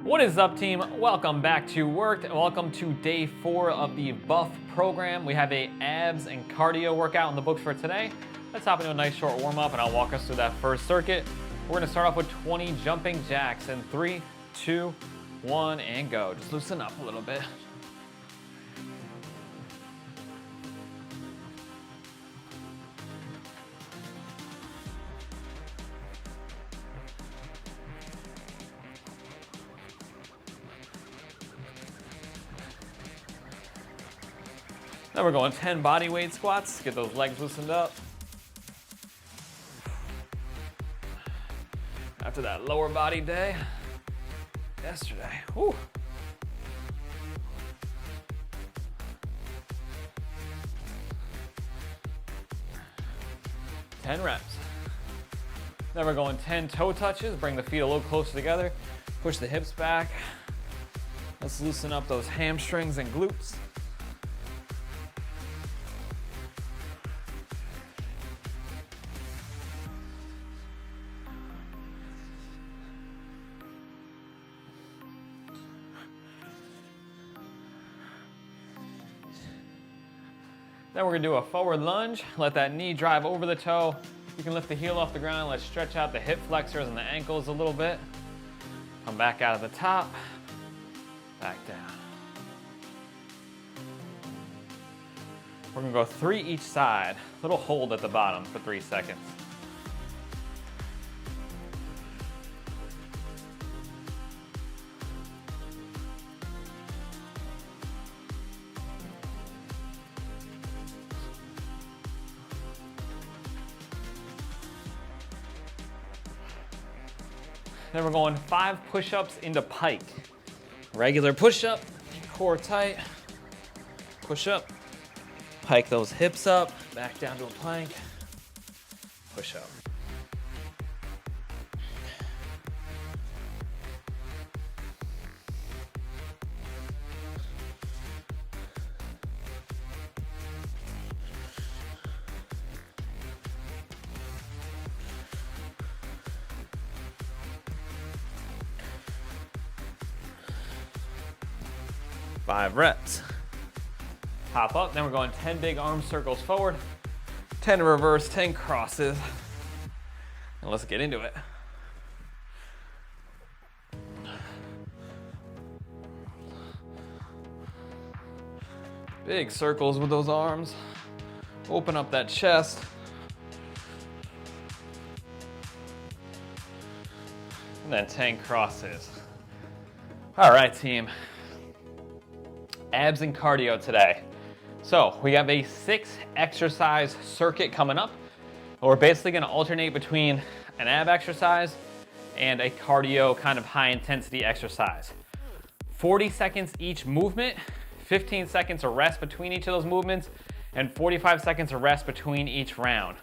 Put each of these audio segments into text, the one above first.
What is up, team? Welcome back to Werkd. Welcome to day 4 of the buff program. We have a abs and cardio workout in the books for today. Let's hop into a nice short warm-up and I'll walk us through that first circuit. We're gonna start off with 20 jumping jacks in 3, 2, 1, and go. Just loosen up a little bit. Then we're going 10 body weight squats. Get those legs loosened up. After that lower body day yesterday. Whew. Ten reps. Then we're going 10 toe touches. Bring the feet a little closer together. Push the hips back. Let's loosen up those hamstrings and glutes. Then we're gonna do a forward lunge. Let that knee drive over the toe. You can lift the heel off the ground. Let's stretch out the hip flexors and the ankles a little bit. Come back out of the top, back down. We're gonna go 3 each side. Little hold at the bottom for 3 seconds. Then we're going 5 push-ups into Pike. Regular push-up, core tight, push-up, pike those hips up, back down to a plank, push-up. Five reps. Hop up, then we're going 10 big arm circles forward, 10 reverse, 10 crosses. And let's get into it. Big circles with those arms. Open up that chest. And then 10 crosses. All right, team. Abs and cardio today. So we have a 6 exercise circuit coming up. We're basically gonna alternate between an ab exercise and a cardio kind of high intensity exercise. 40 seconds each movement, 15 seconds of rest between each of those movements, and 45 seconds of rest between each round.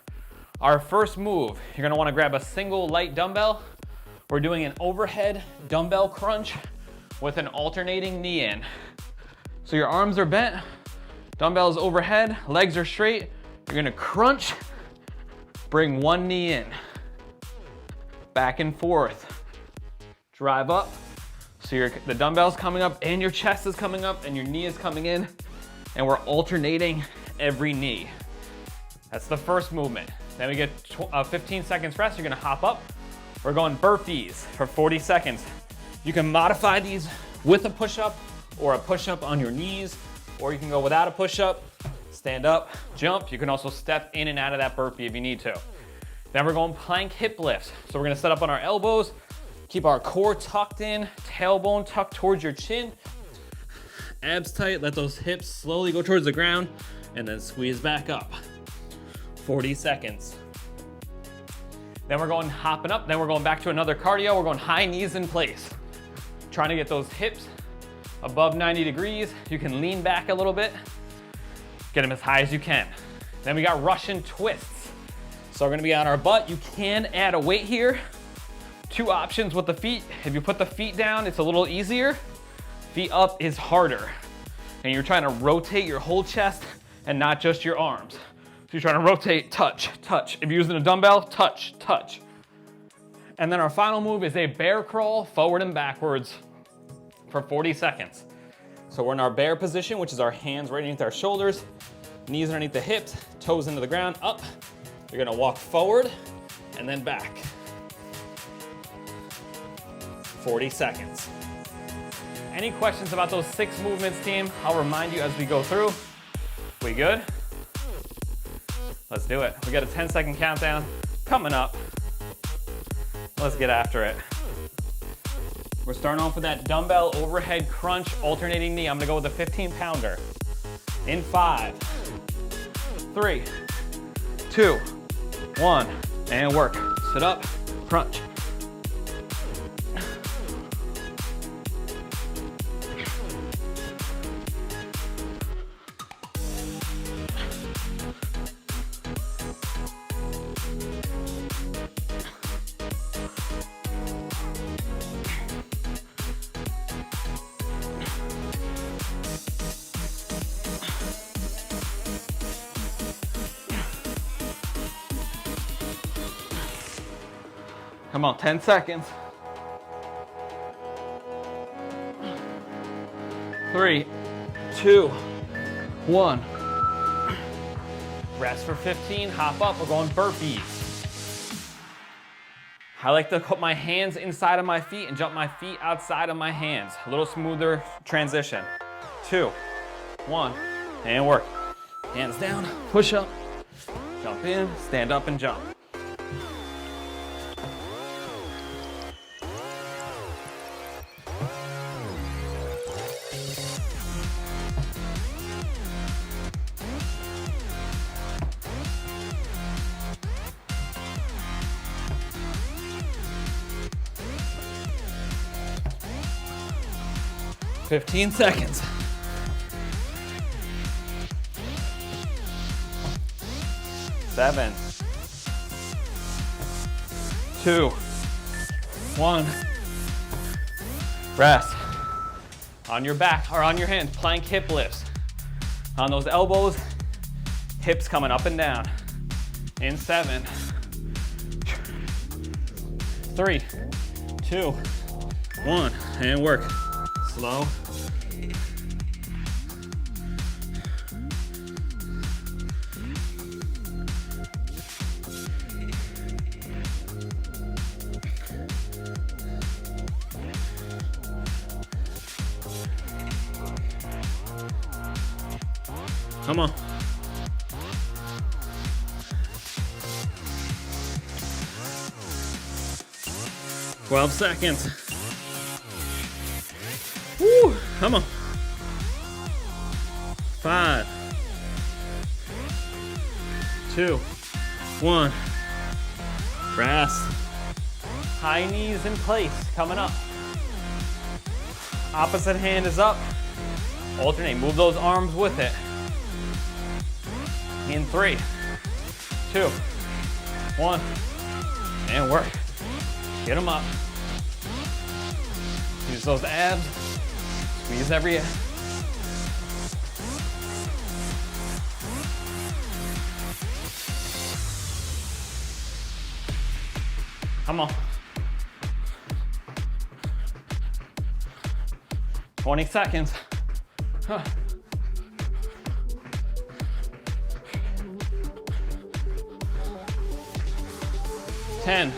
Our first move, you're gonna wanna grab a single light dumbbell. We're doing an overhead dumbbell crunch with an alternating knee in. So your arms are bent, dumbbells overhead, legs are straight. You're gonna crunch, bring one knee in, back and forth, drive up. So the dumbbell's coming up and your chest is coming up and your knee is coming in, and we're alternating every knee. That's the first movement. Then we get 15 seconds rest. You're gonna hop up. We're going burpees for 40 seconds. You can modify these with a push-up or a push-up on your knees, or you can go without a push-up, stand up, jump. You can also step in and out of that burpee if you need to. Then we're going plank hip lifts. So we're gonna set up on our elbows, keep our core tucked in, tailbone tucked towards your chin, abs tight, let those hips slowly go towards the ground, and then squeeze back up. 40 seconds. Then we're going hopping up, then we're going back to another cardio. We're going high knees in place. Trying to get those hips above 90 degrees. You can lean back a little bit. Get them as high as you can. Then we got Russian twists. So we're gonna be on our butt. You can add a weight here. 2 options with the feet. If you put the feet down, it's a little easier. Feet up is harder. And you're trying to rotate your whole chest and not just your arms. So you're trying to rotate, touch, touch. If you're using a dumbbell, touch, touch. And then our final move is a bear crawl, forward and backwards. for 40 seconds. So we're in our bear position, which is our hands right underneath our shoulders, knees underneath the hips, toes into the ground, up. You're gonna walk forward and then back. 40 seconds. Any questions about those 6 movements, team? I'll remind you as we go through. We good? Let's do it. We got a 10-second countdown coming up. Let's get after it. We're starting off with that dumbbell overhead crunch, alternating knee. I'm gonna go with a 15-pounder. In 5, 3, 2, 1, and work. Sit up, crunch. Come on, 10 seconds. 3, 2, 1. Rest for 15, hop up, we're going burpees. I like to put my hands inside of my feet and jump my feet outside of my hands. A little smoother transition. 2, 1, and work. Hands down, push up, jump in, stand up and jump. Fifteen seconds. 7, 2, 1. Rest. On your back or on your hands, plank hip lifts. On those elbows, hips coming up and down. In 7, 3, 2, 1, and work. Slow. Come on. Twelve seconds. Woo, come on. 5, 2, 1. Rest. High knees in place, coming up. Opposite hand is up. Alternate, move those arms with it. In 3, 2, 1, and work. Get them up. Use those abs. Squeeze every ab. Come on. 20 seconds. 10.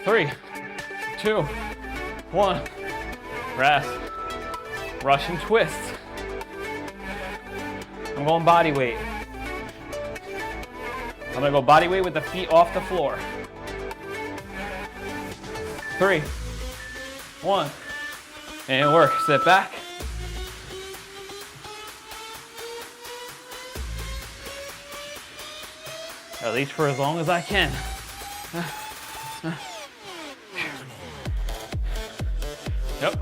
3, 2, 1. Rest. Russian twists. I'm going body weight. I'm gonna go body weight with the feet off the floor. 3, 1, and work. Sit back. At least for as long as I can. Yep.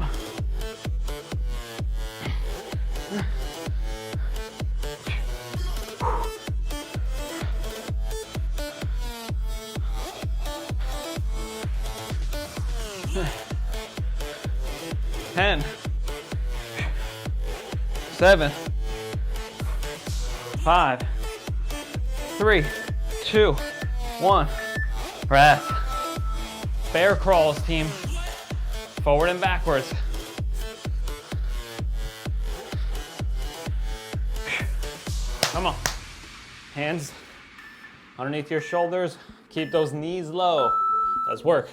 Ten, 7, 5, 3, 2, 1. Rest. Bear crawls, team. Forward and backwards. Come on. Hands underneath your shoulders. Keep those knees low. Let's work.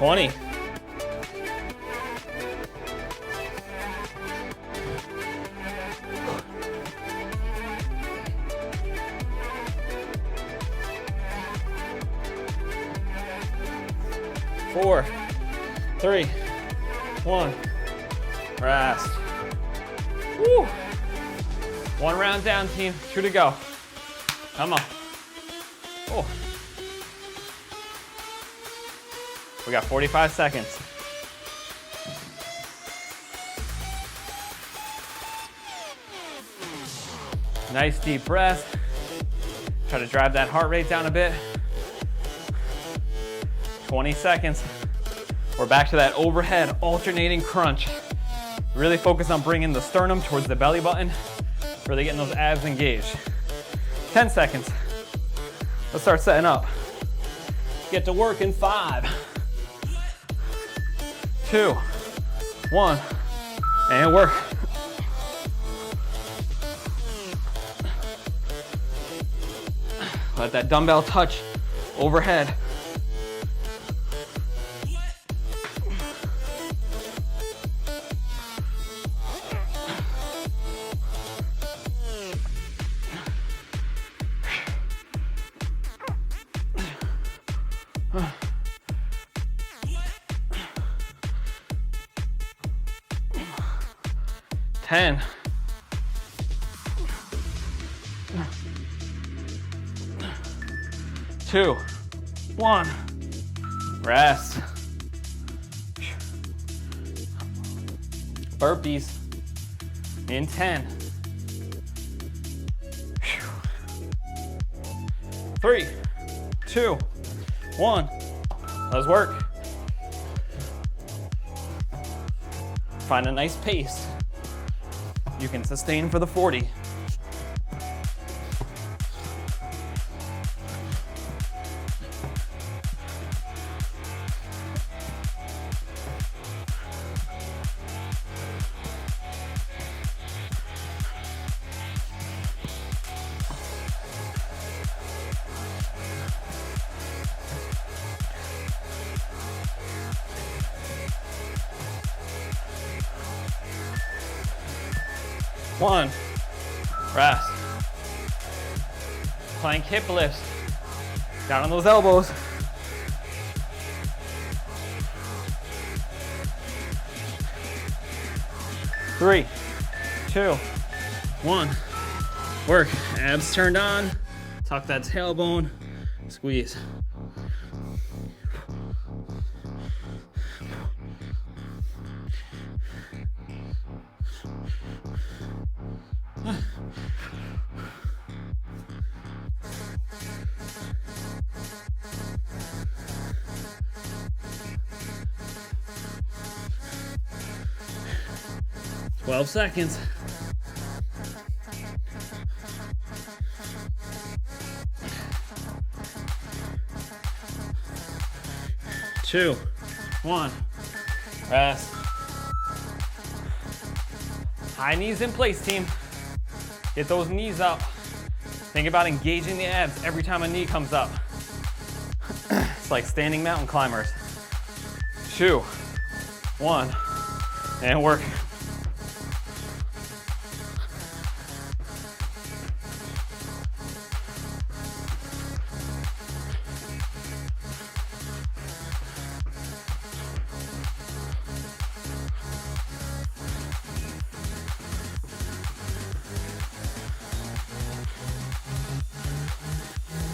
$20. Four, three, one, rest. Woo. One round down, team. 2 to go. Come on. Oh. We got 45 seconds. Nice deep breath. Try to drive that heart rate down a bit. 20 seconds. We're back to that overhead alternating crunch. Really focus on bringing the sternum towards the belly button. Really getting those abs engaged. 10 seconds. Let's start setting up. Get to work in 5, 2, 1, and work. Let that dumbbell touch overhead. Ten. 2, 1, rest. Burpees in 10. 3, 2, 1, let's work. Find a nice pace you can sustain for the 40. One, rest. Plank hip lifts. Down on those elbows. Three, 2, 1. Work. Abs turned on. Tuck that tailbone. Squeeze. Twelve seconds. Two, 1, rest. High knees in place, team. Get those knees up. Think about engaging the abs every time a knee comes up. It's like standing mountain climbers. 2, 1, and work.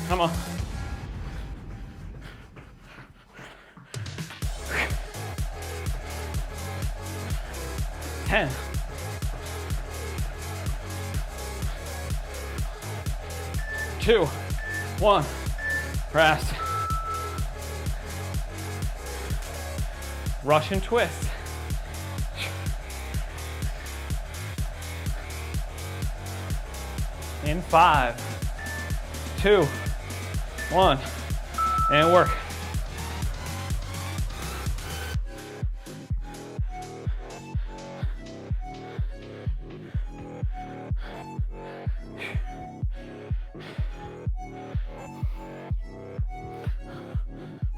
Come on. Ten. 2, 1. Rest. Russian twist. In 5, 2, 1, and work.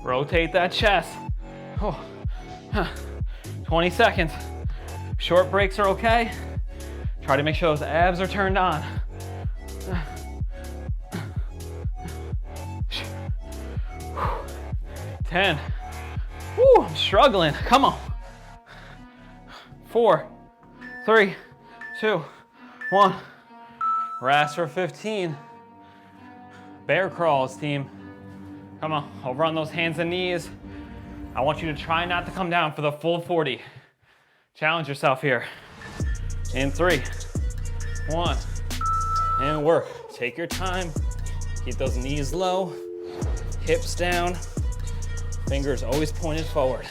Rotate that chest. Oh. 20 seconds. Short breaks are okay. Try to make sure those abs are turned on. 10. Woo, I'm struggling. Come on. 4, 3, 2, 1. Rest for 15. Bear crawls, team. Come on, over on those hands and knees. I want you to try not to come down for the full 40. Challenge yourself here. In 3, 1, and work. Take your time. Keep those knees low, hips down, fingers always pointed forward.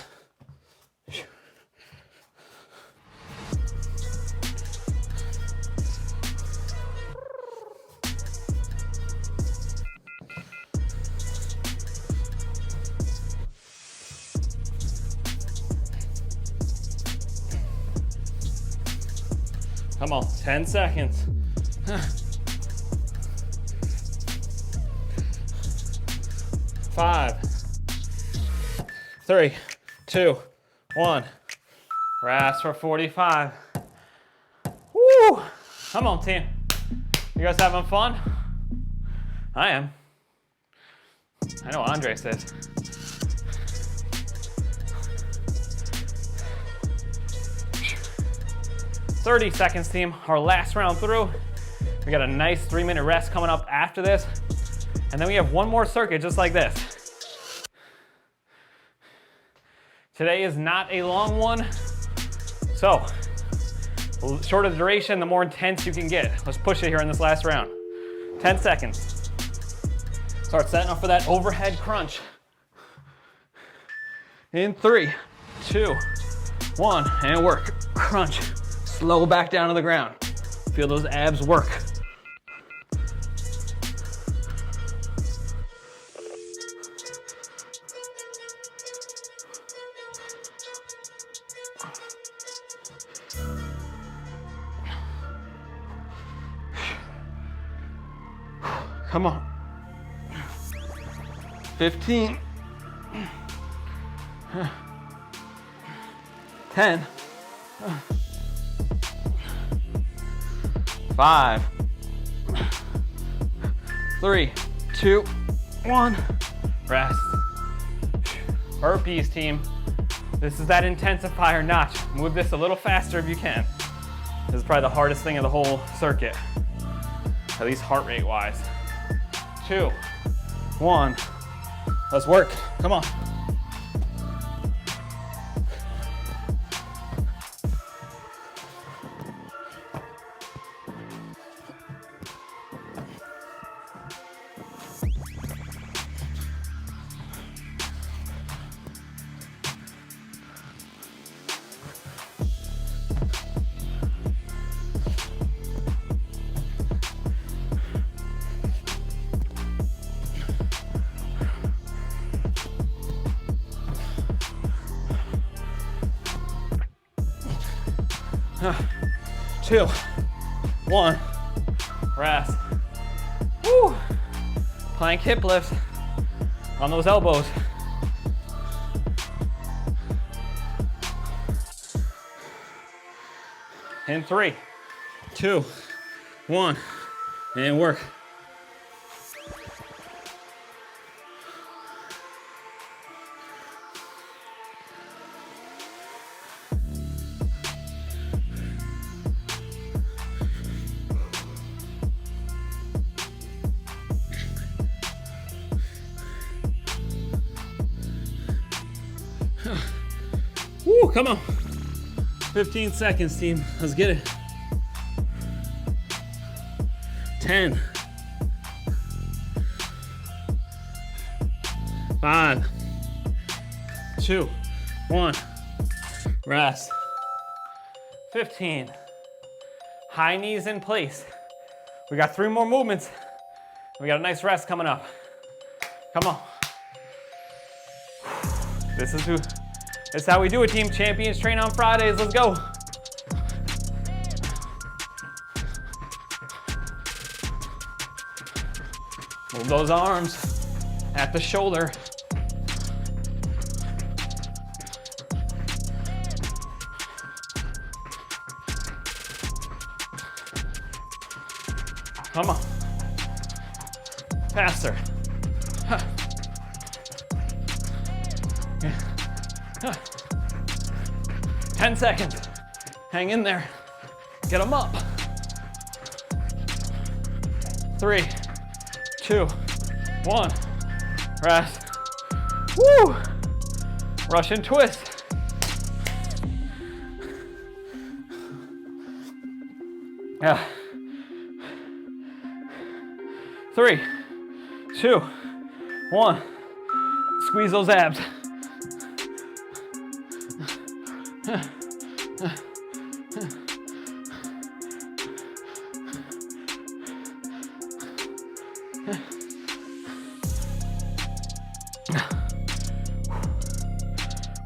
Come on, 10 seconds. 5, 3, 2, 1. Rest for 45. Woo! Come on, team. You guys having fun? I am. I know Andres is. "30 seconds, team. Our last round through. We got a nice 3-minute rest coming up after this. And then we have one more circuit just like this. Today is not a long one. So, the shorter the duration, the more intense you can get. Let's push it here in this last round. 10 seconds. Start setting up for that overhead crunch. In 3, 2, 1, and work. Crunch. Slow back down to the ground. Feel those abs work. Come on. 15. 10. 5, 3, 2, 1. Rest. Burpees, team. This is that intensifier notch. Move this a little faster if you can. This is probably the hardest thing of the whole circuit, at least heart rate wise. 2, 1. Let's work. Come on. Two, 1, rest. Woo! Plank hip lifts on those elbows. In 3, 2, 1, and work. Woo, come on. 15 seconds, team. Let's get it. 10. 5, 2, 1, rest. 15. High knees in place. We got 3 more movements. We got a nice rest coming up. Come on. This is how we do it, team. Champions train on Fridays. Let's go. Move those arms at the shoulder. Come on. Faster. 10 seconds. Hang in there. Get them up. 3, 2, 1. Rest. Woo! Russian twist. Yeah. 3, 2, 1. Squeeze those abs.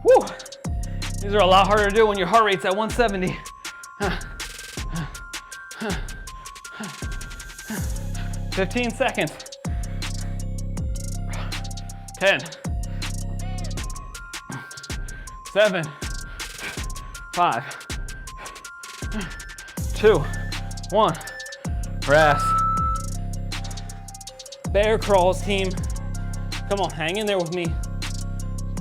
Woo! These are a lot harder to do when your heart rate's at 170. 15 seconds. 10, 7, 5, 2, 1. Rest. Bear crawls, team. Come on, hang in there with me.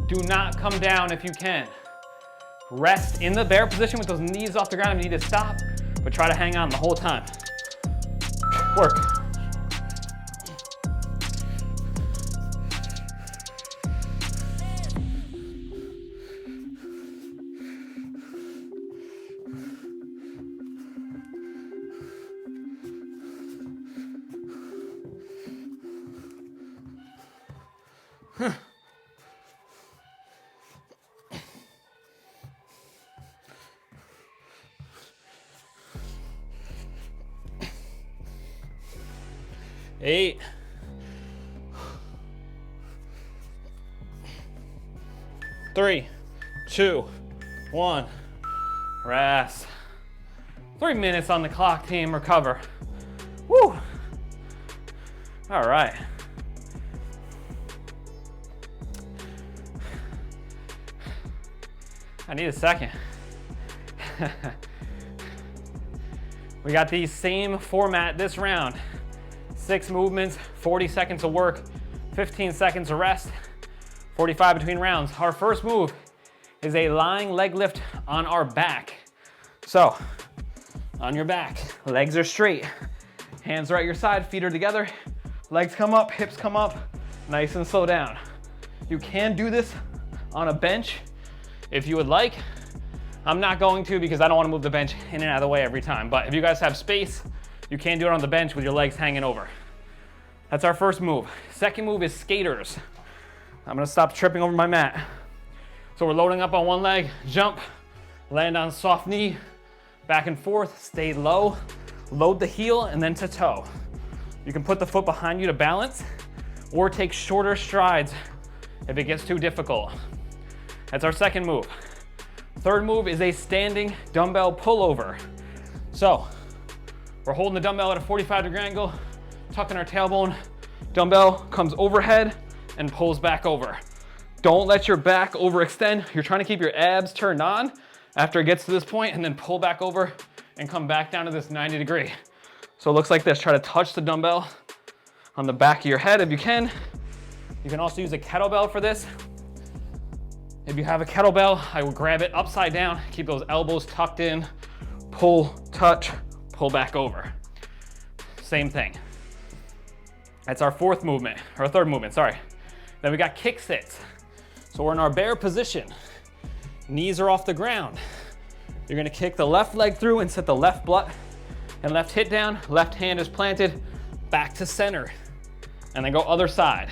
Do not come down if you can. Rest in the bear position with those knees off the ground if you need to stop, but try to hang on the whole time. Work. Eight. 3, 2, 1. Rest. 3 minutes on the clock, team. Recover. Woo! All right. I need a second. We got the same format this round. 6 movements, 40 seconds of work, 15 seconds of rest, 45 between rounds. Our first move is a lying leg lift on our back. So, on your back, legs are straight, hands are at your side, feet are together, legs come up, hips come up, nice and slow down. You can do this on a bench if you would like. I'm not going to because I don't want to move the bench in and out of the way every time, but if you guys have space, you can do it on the bench with your legs hanging over. That's our first move. Second move is skaters. I'm gonna stop tripping over my mat. So we're loading up on one leg, jump, land on soft knee, back and forth, stay low, load the heel and then to toe. You can put the foot behind you to balance or take shorter strides if it gets too difficult. That's our second move. Third move is a standing dumbbell pullover. So we're holding the dumbbell at a 45-degree angle, tucking our tailbone. Dumbbell comes overhead and pulls back over. Don't let your back overextend. You're trying to keep your abs turned on after it gets to this point and then pull back over and come back down to this 90 degree. So it looks like this. Try to touch the dumbbell on the back of your head if you can. You can also use a kettlebell for this. If you have a kettlebell, I will grab it upside down, keep those elbows tucked in, pull, touch, pull back over. Same thing. That's our fourth movement, or third movement, sorry. Then we got kick sits. So we're in our bear position. Knees are off the ground. You're gonna kick the left leg through and set the left butt and left hip down, left hand is planted, back to center. And then go other side,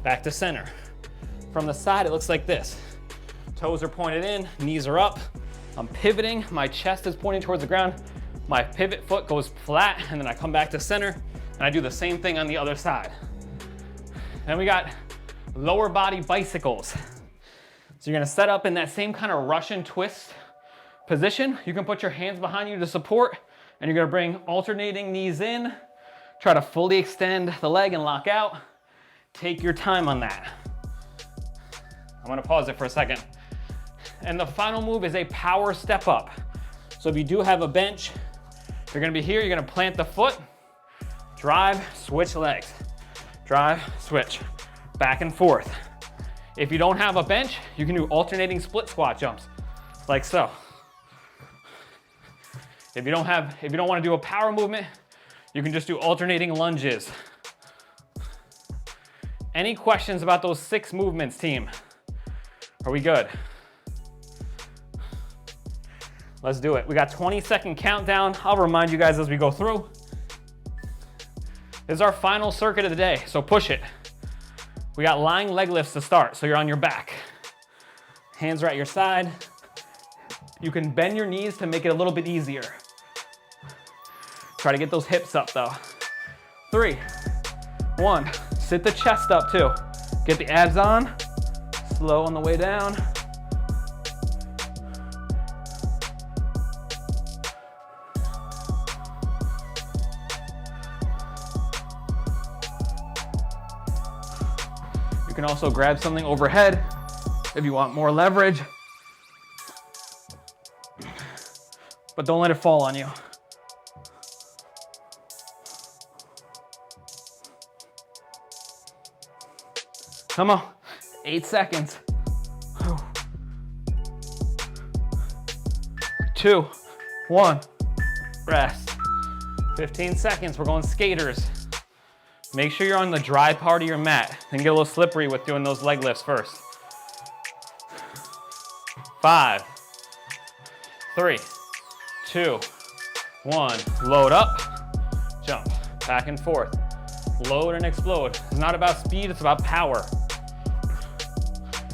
back to center. From the side, it looks like this. Toes are pointed in, knees are up. I'm pivoting, my chest is pointing towards the ground. My pivot foot goes flat, and then I come back to center, and I do the same thing on the other side. Then we got lower body bicycles. So you're gonna set up in that same kind of Russian twist position. You can put your hands behind you to support, and you're gonna bring alternating knees in, try to fully extend the leg and lock out. Take your time on that. I'm gonna pause it for a second. And the final move is a power step up. So if you do have a bench, you're gonna be here, you're gonna plant the foot, drive, switch legs. Drive, switch, back and forth. If you don't have a bench, you can do alternating split squat jumps, like so. If you don't wanna do a power movement, you can just do alternating lunges. Any questions about those 6 movements, team? Are we good? Let's do it. We got 20-second countdown. I'll remind you guys as we go through. This is our final circuit of the day, so push it. We got lying leg lifts to start, so you're on your back. Hands are at your side. You can bend your knees to make it a little bit easier. Try to get those hips up though. 3, 1, sit the chest up too. Get the abs on, slow on the way down. You can also grab something overhead if you want more leverage, but don't let it fall on you. Come on, 8 seconds. 2, 1, rest. 15 seconds, we're going skaters. Make sure you're on the dry part of your mat and get a little slippery with doing those leg lifts first. 5, 3, 2, 1. Load up, jump, back and forth. Load and explode. It's not about speed, it's about power.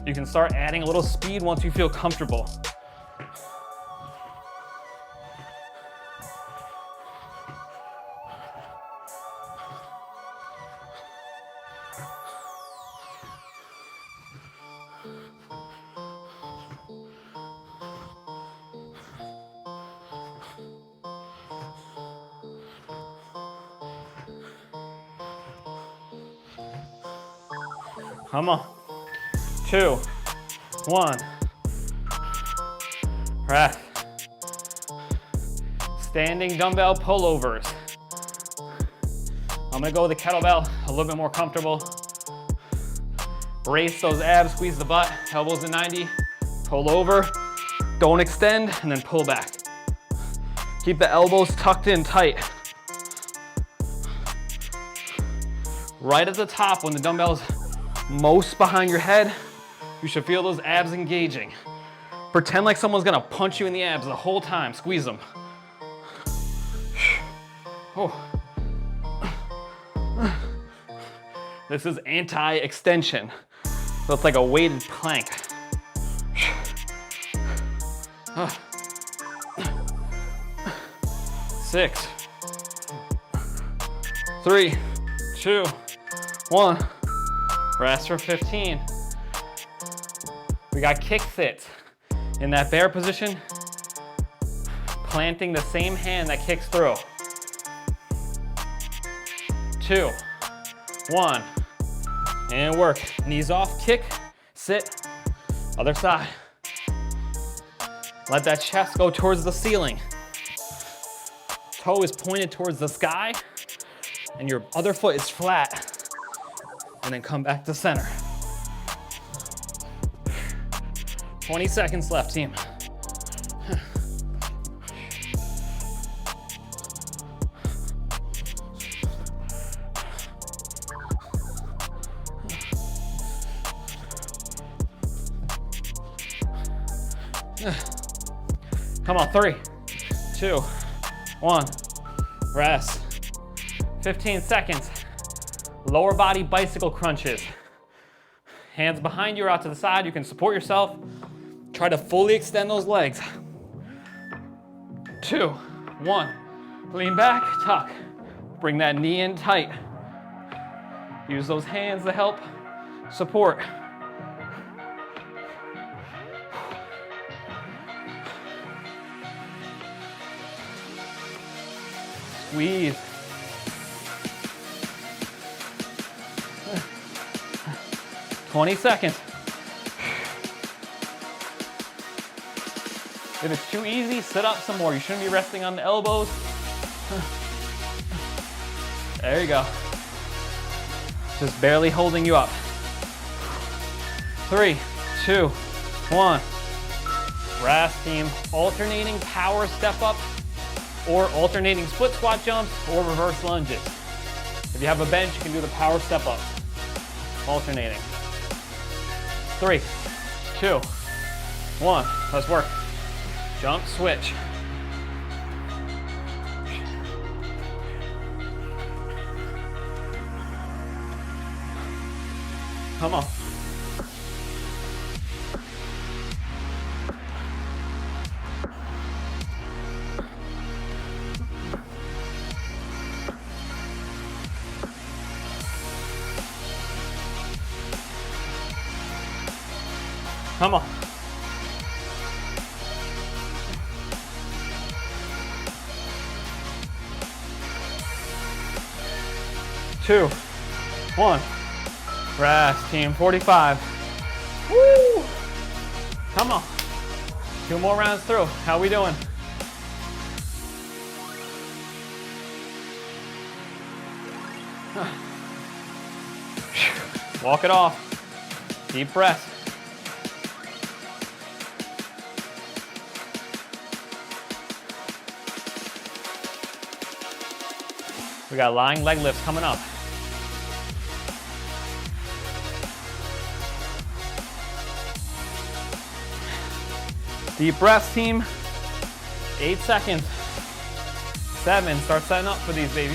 You can start adding a little speed once you feel comfortable. Come on. 2, 1. Rest. Standing dumbbell pullovers. I'm gonna go with the kettlebell, a little bit more comfortable. Brace those abs, squeeze the butt, elbows to 90. Pull over, don't extend, and then pull back. Keep the elbows tucked in tight. Right at the top, when the dumbbell's most behind your head, you should feel those abs engaging. Pretend like someone's gonna punch you in the abs the whole time. Squeeze them. Oh. This is anti-extension, so it's like a weighted plank. 6, 3, 2, 1. Rest for 15. We got kick sits. In that bear position, planting the same hand that kicks through. 2, 1, and work. Knees off, kick, sit, other side. Let that chest go towards the ceiling. Toe is pointed towards the sky, and your other foot is flat. And then come back to center. 20 seconds left, team. Come on, 3, 2, 1, rest. 15 seconds. Lower body bicycle crunches. Hands behind you or out to the side. You can support yourself. Try to fully extend those legs. 2, 1. Lean back, tuck. Bring that knee in tight. Use those hands to help support. Squeeze. – 20 seconds. If it's too easy, sit up some more. You shouldn't be resting on the elbows. There you go. Just barely holding you up. 3, 2, 1. Rest, team. Alternating power step up or alternating split squat jumps or reverse lunges. If you have a bench, you can do the power step up. Alternating. 3, 2, 1. Let's work. Jump, switch. Come on. Come on. Two, 1. Rest, team. 45. Woo! Come on. 2 more rounds through. How we doing? Walk it off. Deep breath. We got lying leg lifts coming up. Deep breaths, team. 8 seconds. 7. Start setting up for these, baby.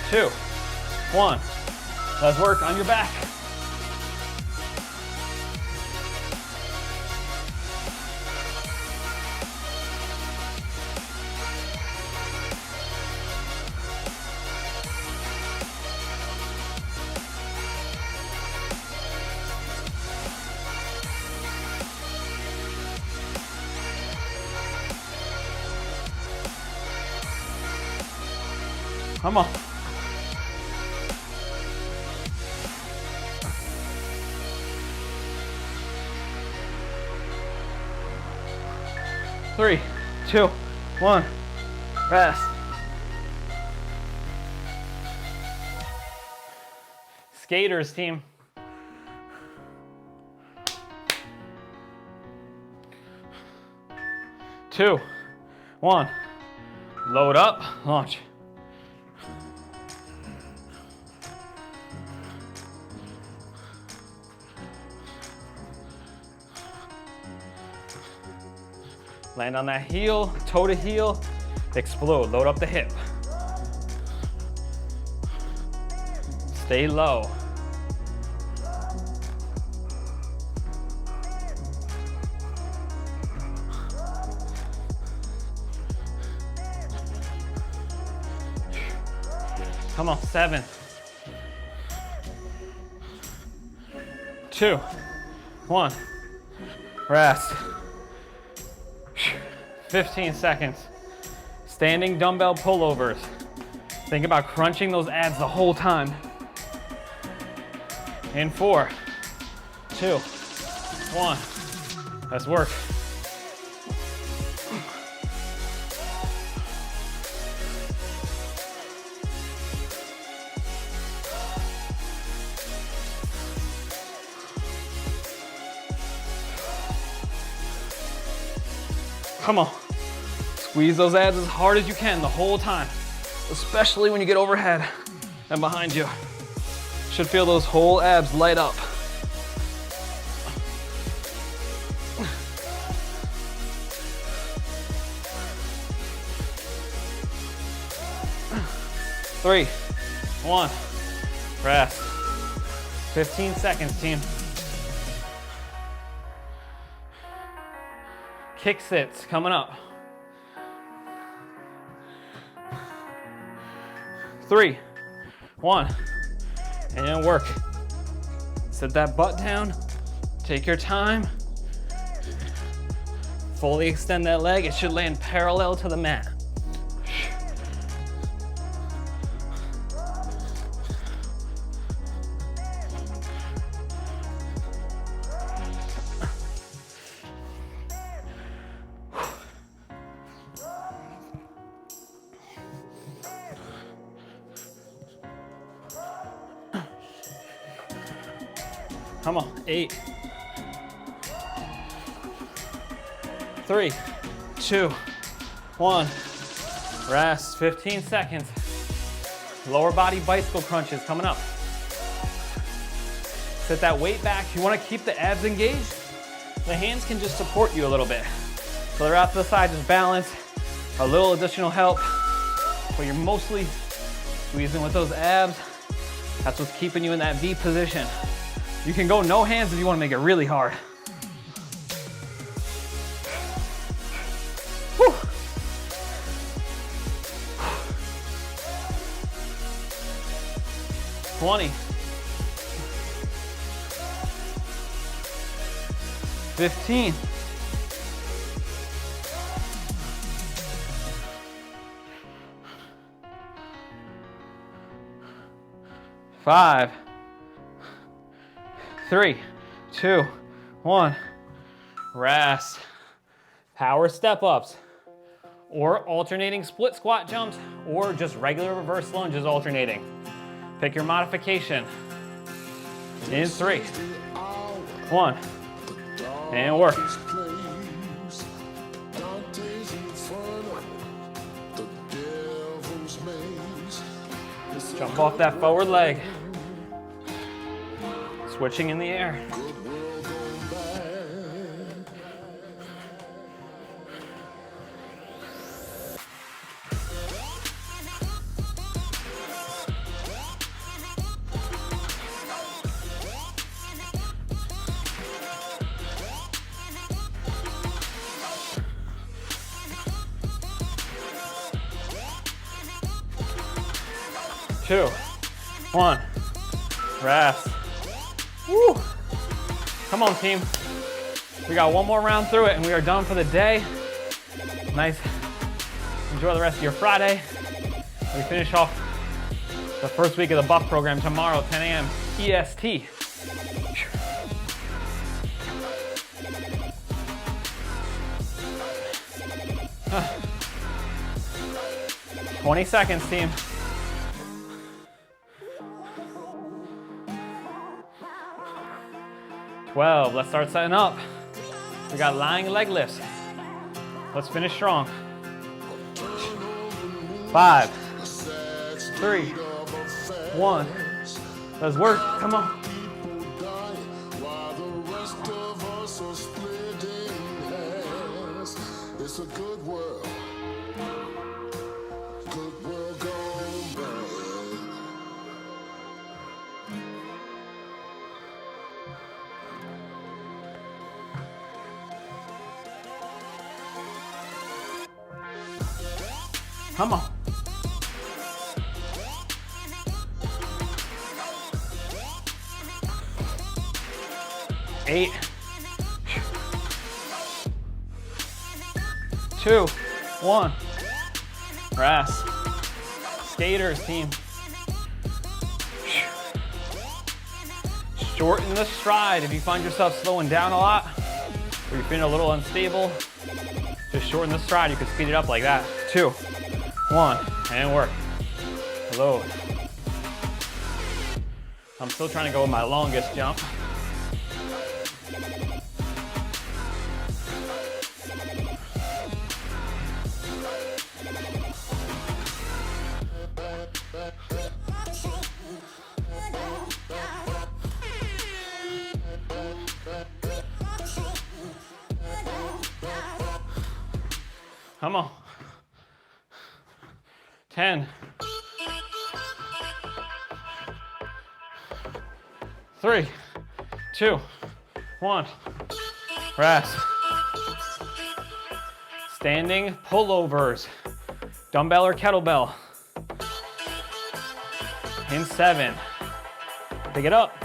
2, 1. Let's work on your back. Come on. Three, 2, 1. Rest. Skaters, team. Two, 1. Load up, launch. Land on that heel, toe to heel, explode, load up the hip. Stay low. Come on, 7, 2, 1, rest. 15 seconds. Standing dumbbell pullovers. Think about crunching those abs the whole time. In 4, 2, 1. Let's work. Come on. Squeeze those abs as hard as you can the whole time, especially when you get overhead and behind you. Should feel those whole abs light up. Three, 1, rest. 15 seconds, team. Kick sits coming up. 3, 1, and work. Sit that butt down. Take your time. Fully extend that leg. It should land parallel to the mat. Come on, 8, 3, 2, 1. Rest, 15 seconds. Lower body bicycle crunches coming up. Set that weight back. You want to keep the abs engaged. The hands can just support you a little bit. So they're out to the side, just balance. A little additional help, but you're mostly squeezing with those abs. That's what's keeping you in that V position. You can go no hands if you want to make it really hard. Whew. Twenty. 15. 5, 3, 2, 1. Rest. Power step ups, or alternating split squat jumps, or just regular reverse lunges alternating. Pick your modification. In 3, 1, and work. Jump off that forward leg. Switching in the air. Two, 1, rest. Woo. Come on, team. We got one more round through it and we are done for the day. Nice. Enjoy the rest of your Friday. We finish off the first week of the buff program tomorrow, 10 a.m. EST. 20 seconds, team. 12, let's start setting up. We got lying leg lifts. Let's finish strong. 5, 3, 1. Let's work, come on. It's a good world. Good world going bad. Come on. Eight. 2, 1. Rest. Skaters, team. Shorten the stride. If you find yourself slowing down a lot, or you're feeling a little unstable, just shorten the stride. You can speed it up like that. 2, 1, and work. Load. I'm still trying to go with my longest jump. Come on. 10. 3, 2, 1. Rest. Standing pullovers. Dumbbell or kettlebell. In 7. Pick it up.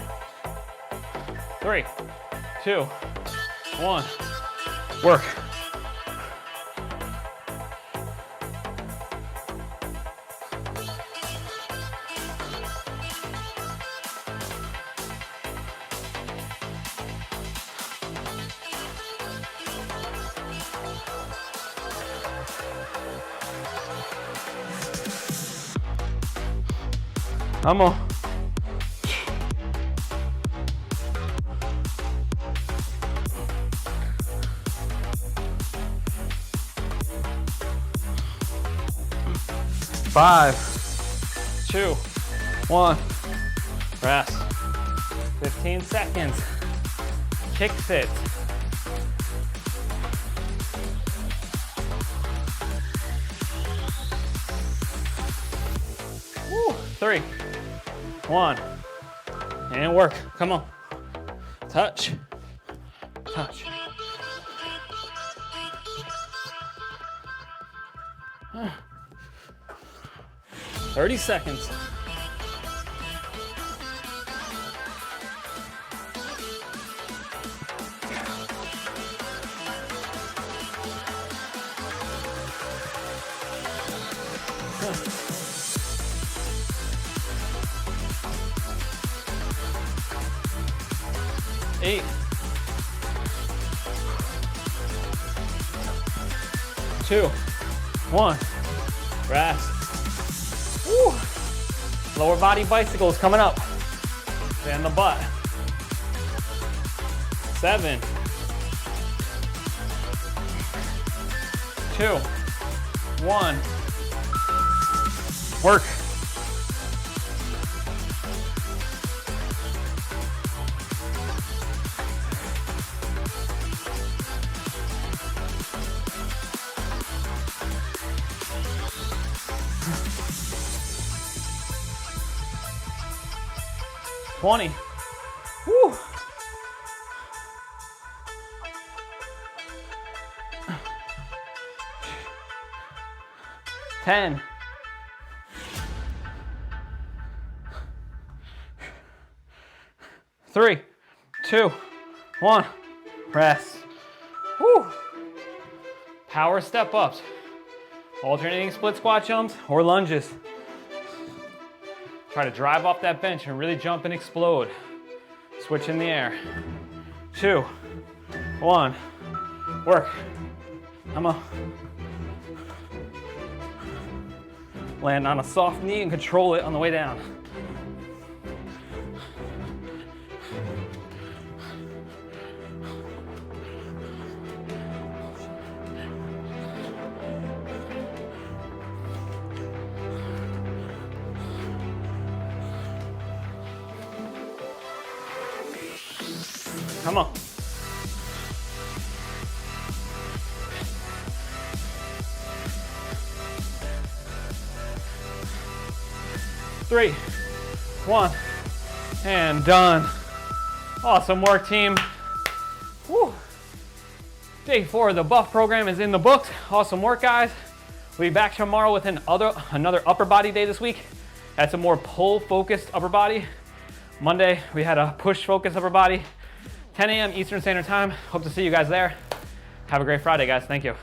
3, 2, 1. Work. Come on. Five, 2, 1. Rest. 15 seconds. Kick sit. Woo. 3, 1. And work. Come on. Touch. Touch. Huh. 30 seconds. Eight. 2, 1. Rest. Woo. Lower body bicycles coming up. And the butt. 7, 2, 1. Work. Twenty. Woo. 10. 3, 2, 1. Rest. Woo. Power step ups. Alternating split squat jumps or lunges. Try to drive off that bench and really jump and explode. Switch in the air. 2, 1. Work. Come on. Land on a soft knee and control it on the way down. Come on. Three, 1, and done. Awesome work, team. Woo. Day 4 of the buff program is in the books. Awesome work, guys. We'll be back tomorrow with another upper body day this week. That's a more pull-focused upper body. Monday, we had a push-focused upper body. 10 a.m. Eastern Standard Time. Hope to see you guys there. Have a great Friday, guys. Thank you.